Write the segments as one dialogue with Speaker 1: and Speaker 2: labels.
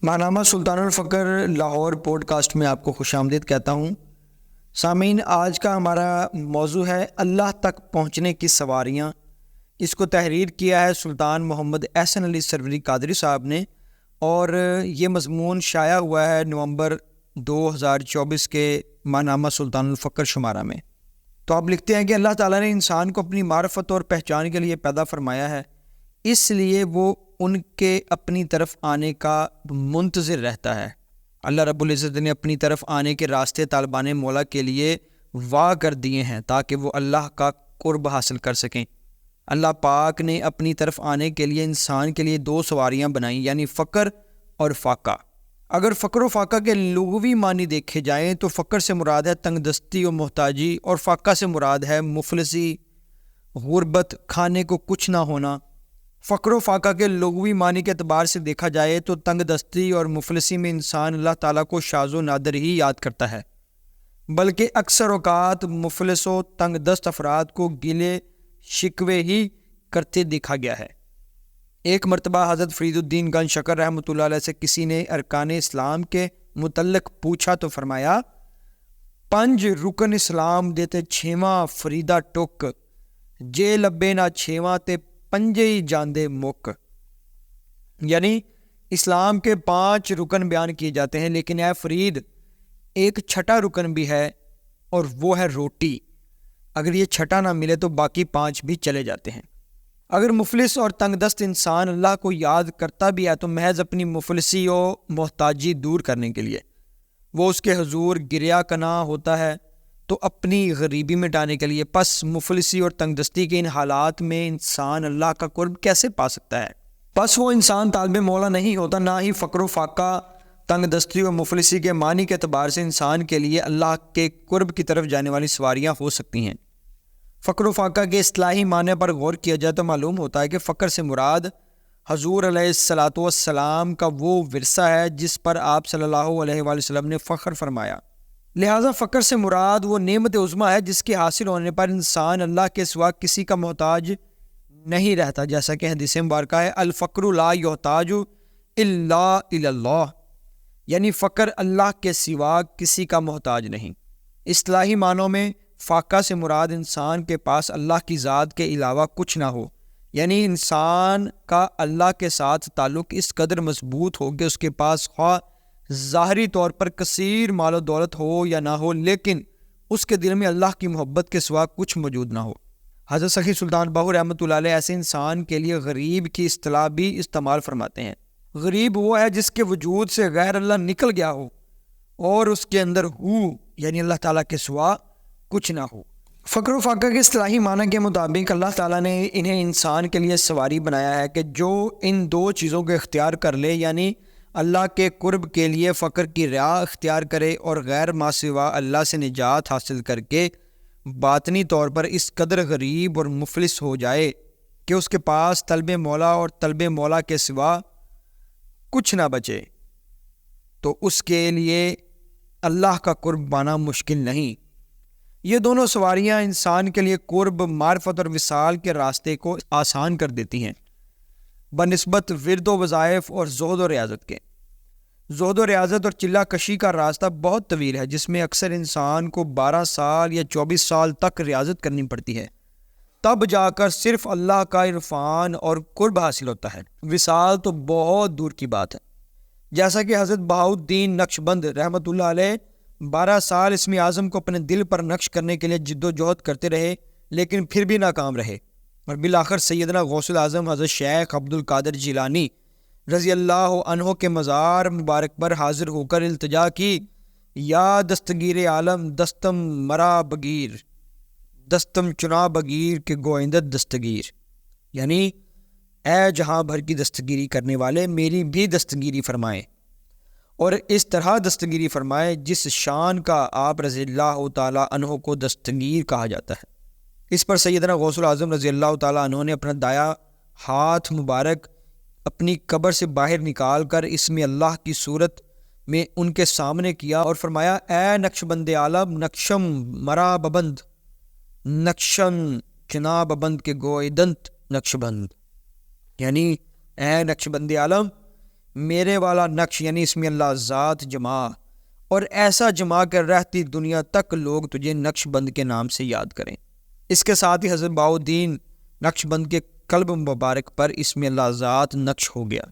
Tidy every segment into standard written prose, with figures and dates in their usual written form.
Speaker 1: ماہنامہ سلطان الفقر Lahore pod cost میں آپ کو خوش آمدید کہتا ہوں۔ سامعین، آج کا ہمارا موضوع ہے اللہ تک پہنچنے کی سواریاں۔ اس کو تحریر کیا ہے سلطان محمد احسن علی سروری قادری صاحب نے، اور یہ مضمون شائع ہوا ہے نومبر 2024 کے ماہنامہ سلطان الفقر شمارہ میں۔ تو آپ لکھتے ہیں کہ اللہ تعالیٰ نے انسان کو اپنی معرفت اور پہچان کے لیے پیدا فرمایا ہے، اس لیے وہ ان کے اپنی طرف آنے کا منتظر رہتا ہے۔ اللہ رب العزت نے اپنی طرف آنے کے راستے طالبان مولا کے لیے واہ کر دیے ہیں تاکہ وہ اللہ کا قرب حاصل کر سکیں۔ اللہ پاک نے اپنی طرف آنے کے لیے انسان کے لیے دو سواریاں بنائیں، یعنی فقر اور فاقہ۔ اگر فقر و فاقہ کے لغوی معنی دیکھے جائیں تو فقر سے مراد ہے تنگ دستی و محتاجی، اور فاقہ سے مراد ہے مفلسی، غربت، کھانے کو کچھ نہ ہونا۔ فقر و فاقہ کے لغوی معنی کے اعتبار سے دیکھا جائے تو تنگ دستی اور مفلسی میں انسان اللہ تعالیٰ کو شاذ و نادر ہی یاد کرتا ہے، بلکہ اکثر اوقات مفلس و تنگ دست افراد کو گلے شکوے ہی کرتے دیکھا گیا ہے۔ ایک مرتبہ حضرت فرید الدین گنج شکر رحمۃ اللہ علیہ سے کسی نے ارکان اسلام کے متعلق پوچھا تو فرمایا، 5 رکن اسلام دیتے 6واں فریدہ ٹک، جے لبے نہ 6واں تے پنجے ہی جاندے مک۔ یعنی اسلام کے 5 رکن بیان کیے جاتے ہیں، لیکن اے فرید، ایک چھٹا رکن بھی ہے، اور وہ ہے روٹی۔ اگر یہ چھٹا نہ ملے تو باقی 5 بھی چلے جاتے ہیں۔ اگر مفلس اور تنگ دست انسان اللہ کو یاد کرتا بھی ہے تو محض اپنی مفلسی و محتاجی دور کرنے کے لیے، وہ اس کے حضور گریا کنا ہوتا ہے تو اپنی غریبی مٹانے کے لیے۔ پس مفلسی اور تنگ دستی کے ان حالات میں انسان اللہ کا قرب کیسے پا سکتا ہے؟ پس وہ انسان طالب مولا نہیں ہوتا، نہ ہی فقر و فاقہ، تنگ دستی و مفلسی کے معنی کے اعتبار سے انسان کے لیے اللہ کے قرب کی طرف جانے والی سواریاں ہو سکتی ہیں۔ فقر و فاقہ کے اصطلاحی معنی پر غور کیا جائے تو معلوم ہوتا ہے کہ فقر سے مراد حضور علیہ الصلاۃ والسلام کا وہ ورثہ ہے جس پر آپ صلی اللہ علیہ وآلہ وسلم نے فخر فرمایا۔ لہٰذا فقر سے مراد وہ نعمت عظمیٰ ہے جس کے حاصل ہونے پر انسان اللہ کے سوا کسی کا محتاج نہیں رہتا، جیسا کہ حدیث مبارکہ ہے، الفقر لا یحتاج الا الی اللہ، یعنی فقر اللہ کے سوا کسی کا محتاج نہیں۔ اصطلاحی معنوں میں فاقہ سے مراد انسان کے پاس اللہ کی ذات کے علاوہ کچھ نہ ہو، یعنی انسان کا اللہ کے ساتھ تعلق اس قدر مضبوط ہو کہ اس کے پاس خواہ ظاہری طور پر کثیر مال و دولت ہو یا نہ ہو، لیکن اس کے دل میں اللہ کی محبت کے سوا کچھ موجود نہ ہو۔ حضرت سخی سلطان باہو رحمۃ اللہ علیہ ایسے انسان کے لیے غریب کی اصطلاح بھی استعمال فرماتے ہیں۔ غریب وہ ہے جس کے وجود سے غیر اللہ نکل گیا ہو اور اس کے اندر یعنی اللہ تعالیٰ کے سوا کچھ نہ ہو۔ فقر و فاقہ کے اصطلاحی معنی کے مطابق اللہ تعالیٰ نے انہیں انسان کے لیے سواری بنایا ہے کہ جو ان 2 چیزوں کو اختیار کر لے، یعنی اللہ کے قرب کے لیے فقر کی راہ اختیار کرے اور غیر ما سوا اللہ سے نجات حاصل کر کے باطنی طور پر اس قدر غریب اور مفلس ہو جائے کہ اس کے پاس طلب مولا اور طلب مولا کے سوا کچھ نہ بچے، تو اس کے لیے اللہ کا قرب پانا مشکل نہیں۔ یہ دونوں سواریاں انسان کے لیے قرب، معرفت اور وصال کے راستے کو آسان کر دیتی ہیں بنسبت ورد و وظائف اور زہد و ریاضت کے۔ زہد و ریاضت اور چلہ کشی کا راستہ بہت طویل ہے، جس میں اکثر انسان کو 12 سال یا 24 سال تک ریاضت کرنی پڑتی ہے، تب جا کر صرف اللہ کا عرفان اور قرب حاصل ہوتا ہے۔ وصال تو بہت دور کی بات ہے، جیسا کہ حضرت بہاؤالدین نقشبند رحمۃ اللہ علیہ 12 سال اسم اعظم کو اپنے دل پر نقش کرنے کے لیے جد و جہد کرتے رہے، لیکن پھر بھی ناکام رہے، اور بالآخر سیدنا غوث العظم حضرت شیخ عبد القادر جیلانی رضی اللہ عنہ کے مزار مبارک پر حاضر ہو کر التجا کی، یا دستگیر عالم دستم مرا بگیر، دستم چنا بگیر کے گوئندت دستگیر، یعنی اے جہاں بھر کی دستگیری کرنے والے، میری بھی دستگیری فرمائیں، اور اس طرح دستگیری فرمائے جس شان کا آپ رضی اللہ تعالیٰ عنہ کو دستگیر کہا جاتا ہے۔ اس پر سیدنا غوث العظم رضی اللہ تعالیٰ عنہ نے اپنا دایاں ہاتھ مبارک اپنی قبر سے باہر نکال کر اسم اللہ کی صورت میں ان کے سامنے کیا اور فرمایا، اے نقش بند عالم، نقشم مرا ببند، نقشن چنا ببند کے گوئدنت نقش بند، یعنی اے نقش بند عالم، میرے والا نقش یعنی اسم اللہ ذات جمع، اور ایسا جمع کر رہتی دنیا تک لوگ تجھے نقش بند کے نام سے یاد کریں۔ اس کے ساتھ ہی حضرت بہاؤالدین نقش بند کے قلب مبارک پر اسم اللہ ذات نقش ہو گیا۔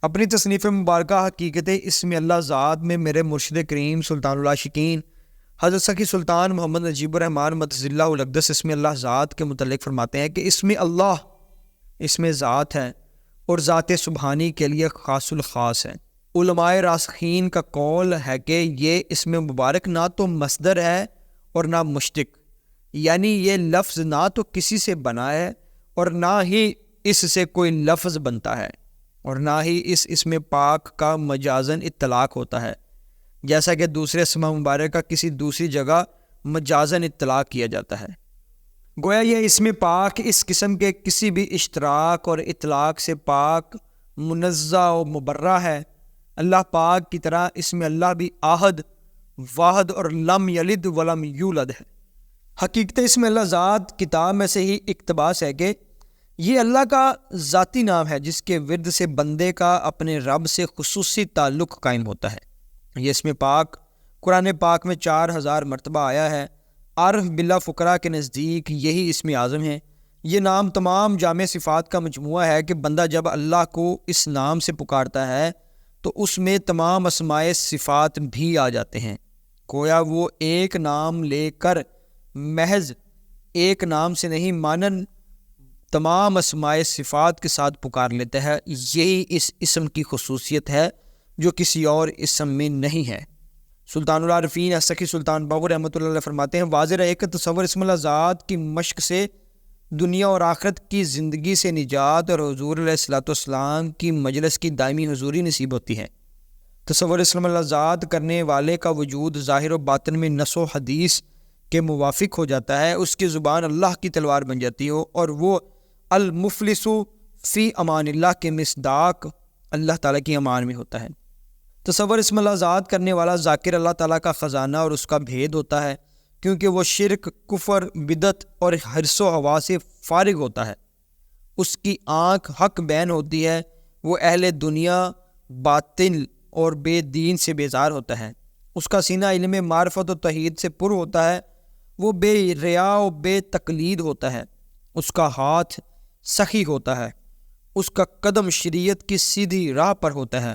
Speaker 1: اپنی تصنیف مبارکہ حقیقت اسم اللہ ذات میں میرے مرشد کریم سلطان العاشقین حضرت سخی سلطان محمد نجیب الرحمن مدظ اللہ الاقدس اسم اللہ ذات کے متعلق فرماتے ہیں کہ اسم اللہ اسم ذات ہے اور ذات سبحانی کے لیے خاص الخاص ہے۔ علماء راسخین کا قول ہے کہ یہ اسم مبارک نہ تو مصدر ہے اور نہ مشتق، یعنی یہ لفظ نہ تو کسی سے بنا ہے اور نہ ہی اس سے کوئی لفظ بنتا ہے، اور نہ ہی اس اسم پاک کا مجازن اطلاق ہوتا ہے، جیسا کہ دوسرے اسم مبارک کا کسی دوسری جگہ مجازن اطلاق کیا جاتا ہے۔ گویا یہ اسم پاک اس قسم کے کسی بھی اشتراک اور اطلاق سے پاک، منزہ و مبرہ ہے۔ اللہ پاک کی طرح اسم اللہ بھی احد، واحد اور لم یلد ولم یولد ہے۔ حقیقت اسم اللہ ذات کتاب میں سے ہی اقتباس ہے کہ یہ اللہ کا ذاتی نام ہے جس کے ورد سے بندے کا اپنے رب سے خصوصی تعلق قائم ہوتا ہے۔ یہ اسم پاک قرآن پاک میں 4000 مرتبہ آیا ہے۔ عارف باللہ فقراء کے نزدیک یہی اسم اعظم ہے۔ یہ نام تمام جامع صفات کا مجموعہ ہے کہ بندہ جب اللہ کو اس نام سے پکارتا ہے تو اس میں تمام اسماء صفات بھی آ جاتے ہیں۔ گویا وہ ایک نام لے کر محض ایک نام سے نہیں مانن تمام اسماء صفات کے ساتھ پکار لیتا ہے۔ یہی اس اسم کی خصوصیت ہے جو کسی اور اسم میں نہیں ہے۔ سلطان العارفین سخی سلطان باہو رحمۃ اللہ علیہ فرماتے ہیں واضح رہے کہ تصور اسم اللہ ذات کی مشق سے دنیا اور آخرت کی زندگی سے نجات اور حضور علیہ الصلوۃ والسلام کی مجلس کی دائمی حضوری نصیب ہوتی ہے۔ تصور اسم اللہ ذات کرنے والے کا وجود ظاہر و باطن میں نص و حدیث کے موافق ہو جاتا ہے، اس کی زبان اللہ کی تلوار بن جاتی ہو اور وہ المفلس فی امان اللہ کے مصداق اللہ تعالیٰ کی امان میں ہوتا ہے۔ تصور اسم اللہ ذات کرنے والا ذاکر اللہ تعالیٰ کا خزانہ اور اس کا بھید ہوتا ہے، کیونکہ وہ شرک، کفر، بدعت اور حرص و ہوا سے فارغ ہوتا ہے۔ اس کی آنکھ حق بین ہوتی ہے، وہ اہل دنیا، باطل اور بے دین سے بیزار ہوتا ہے۔ اس کا سینہ علم معرفت و توحید سے پر ہوتا ہے، وہ بے ریا و بے تقلید ہوتا ہے۔ اس کا ہاتھ سخی ہوتا ہے، اس کا قدم شریعت کی سیدھی راہ پر ہوتا ہے،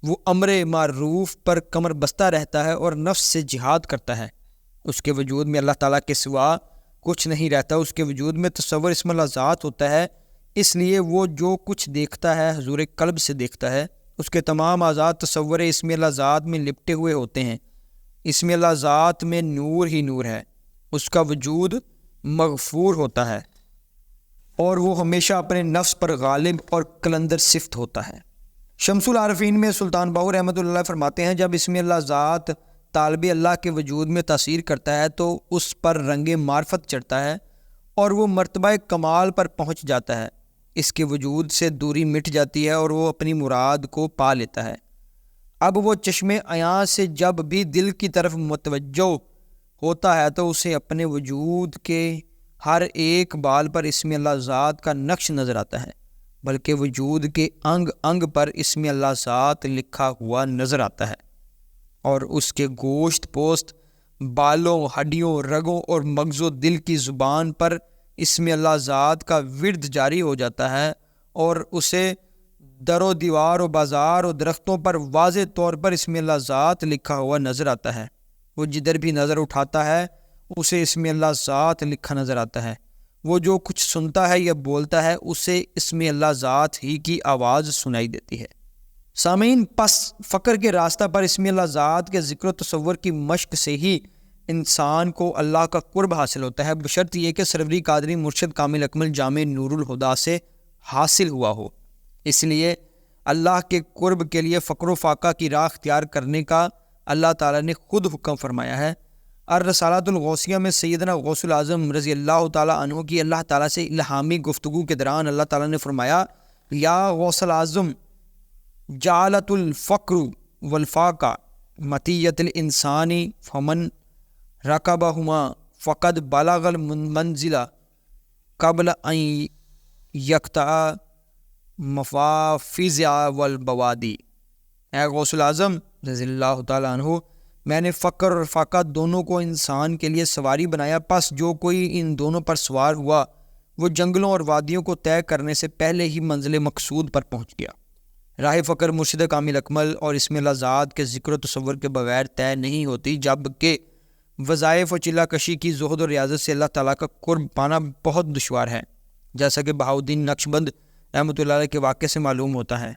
Speaker 1: وہ امر معروف پر کمر بستہ رہتا ہے اور نفس سے جہاد کرتا ہے۔ اس کے وجود میں اللہ تعالیٰ کے سوا کچھ نہیں رہتا، اس کے وجود میں تصور اسم اللہ ذات ہوتا ہے، اس لیے وہ جو کچھ دیکھتا ہے حضور قلب سے دیکھتا ہے۔ اس کے تمام اعضاء تصور اسم اللہ ذات میں لپٹے ہوئے ہوتے ہیں۔ اسم اللہ ذات میں نور ہی نور ہے، اس کا وجود مغفور ہوتا ہے اور وہ ہمیشہ اپنے نفس پر غالب اور کلندر صفت ہوتا ہے۔ شمس العارفین میں سلطان باہو رحمۃ اللہ فرماتے ہیں جب اسم اللہ ذات طالب اللہ کے وجود میں تاثیر کرتا ہے تو اس پر رنگ معرفت چڑھتا ہے اور وہ مرتبہ کمال پر پہنچ جاتا ہے، اس کے وجود سے دوری مٹ جاتی ہے اور وہ اپنی مراد کو پا لیتا ہے۔ اب وہ چشم عیاں سے جب بھی دل کی طرف متوجہ ہوتا ہے تو اسے اپنے وجود کے ہر ایک بال پر اسم اللہ ذات کا نقش نظر آتا ہے، بلکہ وجود کے انگ انگ پر اسم اللہ ذات لکھا ہوا نظر آتا ہے، اور اس کے گوشت پوست، بالوں، ہڈیوں، رگوں اور مغز و دل کی زبان پر اسم اللہ ذات کا ورد جاری ہو جاتا ہے، اور اسے در و دیوار و بازار و درختوں پر واضح طور پر اسم اللہ ذات لکھا ہوا نظر آتا ہے۔ وہ جدھر بھی نظر اٹھاتا ہے اسے اسم اللہ ذات لکھا نظر آتا ہے۔ وہ جو کچھ سنتا ہے یا بولتا ہے اسے اسم اللہ ذات ہی کی آواز سنائی دیتی ہے۔ سامعین، پس فقر کے راستہ پر اسم اللہ ذات کے ذکر و تصور کی مشق سے ہی انسان کو اللہ کا قرب حاصل ہوتا ہے، بشرط یہ کہ سروری قادری مرشد کامل اکمل جامع نور الہدا سے حاصل ہوا ہو۔ اس لیے اللہ کے قرب کے لیے فقر و فاقہ کی راہ اختیار کرنے کا اللہ تعالیٰ نے خود حکم فرمایا ہے۔ الرسالۃ الغوثیہ میں سیدنا غوث العظم رضی اللہ تعالیٰ عنہ کی اللہ تعالیٰ سے الہامی گفتگو کے دوران اللہ تعالیٰ نے فرمایا یا غوث العظم جعلت الفقر والفاقہ مطیت الانسانی فمن رکبہما فقد بلغ المنزلہ قبل ان یقطع مفافزع والبوادی۔ اے غوث الاعظم رضی اللہ تعالیٰ عنہ، میں نے فقر اور فاقہ دونوں کو انسان کے لیے سواری بنایا، پس جو کوئی ان دونوں پر سوار ہوا وہ جنگلوں اور وادیوں کو طے کرنے سے پہلے ہی منزل مقصود پر پہنچ گیا۔ راہ فقر مرشد کامل اکمل اور اسم اللہ ذات کے ذکر و تصور کے بغیر طے نہیں ہوتی، جبکہ وظائف و چلہ کشی کی زہد و ریاضت سے اللہ تعالیٰ کا قرب پانا بہت دشوار ہے، جیسا کہ بہاؤالدین نقشبند رحمۃ اللہ علیہ کے واقعے سے معلوم ہوتا ہے۔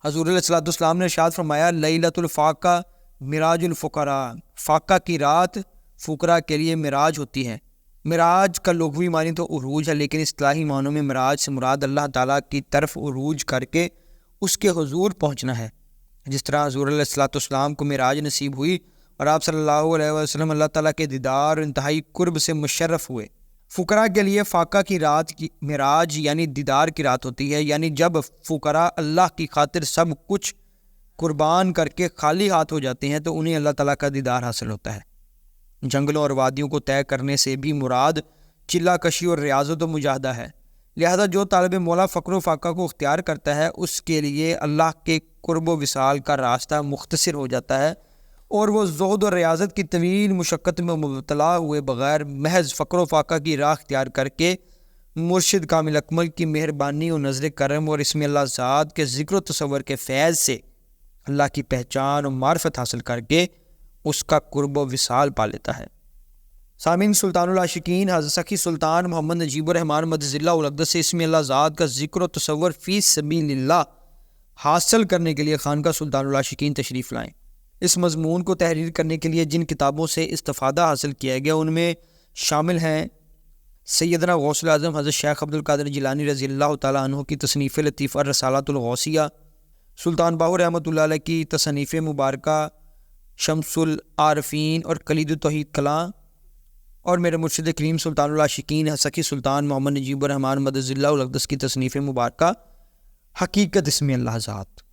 Speaker 1: حضور علیہ الصلوۃ والسلام نے ارشاد فرمایا، لیلۃ الفاقہ معراج الفقراء، فاقہ کی رات فقراء کے لیے معراج ہوتی ہے۔ معراج کا لغوی معنی تو عروج ہے، لیکن اصطلاحی معنوں میں معراج سے مراد اللہ تعالیٰ کی طرف عروج کر کے اس کے حضور پہنچنا ہے۔ جس طرح حضور علیہ الصلوۃ والسلام کو معراج نصیب ہوئی اور آپ صلی اللہ علیہ وسلم اللہ تعالیٰ کے دیدار اور انتہائی قرب سے مشرف ہوئے۔ فقراء کے لیے فاقہ کی رات کی معراج یعنی دیدار کی رات ہوتی ہے، یعنی جب فقراء اللہ کی خاطر سب کچھ قربان کر کے خالی ہاتھ ہو جاتے ہیں تو انہیں اللہ تعالیٰ کا دیدار حاصل ہوتا ہے۔ جنگلوں اور وادیوں کو طے کرنے سے بھی مراد چلہ کشی اور ریاضت و مجاہدہ ہے، لہذا جو طالب مولا فقر و فاقہ کو اختیار کرتا ہے اس کے لیے اللہ کے قرب و وصال کا راستہ مختصر ہو جاتا ہے، اور وہ زہد و ریاضت کی طویل مشقت میں مبتلا ہوئے بغیر محض فقر و فاقہ کی راہ اختیار کر کے مرشد کامل اکمل کی مہربانی و نظر کرم اور اسم اللہ ذات کے ذکر و تصور کے فیض سے اللہ کی پہچان و معرفت حاصل کر کے اس کا قرب و وصال پا لیتا ہے۔ سامعین، سلطان العاشقین حضرت سخی سلطان محمد نجیب الرحمن مدظ اللہ الاقدس سے اسم اللہ ذات کا ذکر و تصور فی سبیل اللہ حاصل کرنے کے لیے خانقاہ سلطان العاشقین تشریف لائیں۔ اس مضمون کو تحریر کرنے کے لیے جن کتابوں سے استفادہ حاصل کیا گیا ان میں شامل ہیں سیدنا غوث الاعظم حضرت شیخ عبد القادر جیلانی رضی اللہ تعالیٰ عنہ کی تصنیف لطیفہ الرسالات الغوثیہ، سلطان باہو رحمۃ اللہ علیہ کی تصنیف مبارکہ شمس العارفین اور کلید التوحید کلاں، اور میرے مرشد کریم سلطان العاشقین سخی سلطان محمد نجیب الرحمن مدظ اللہ الاقدس کی تصنیف مبارکہ حقیقت اسم اللہ ذات۔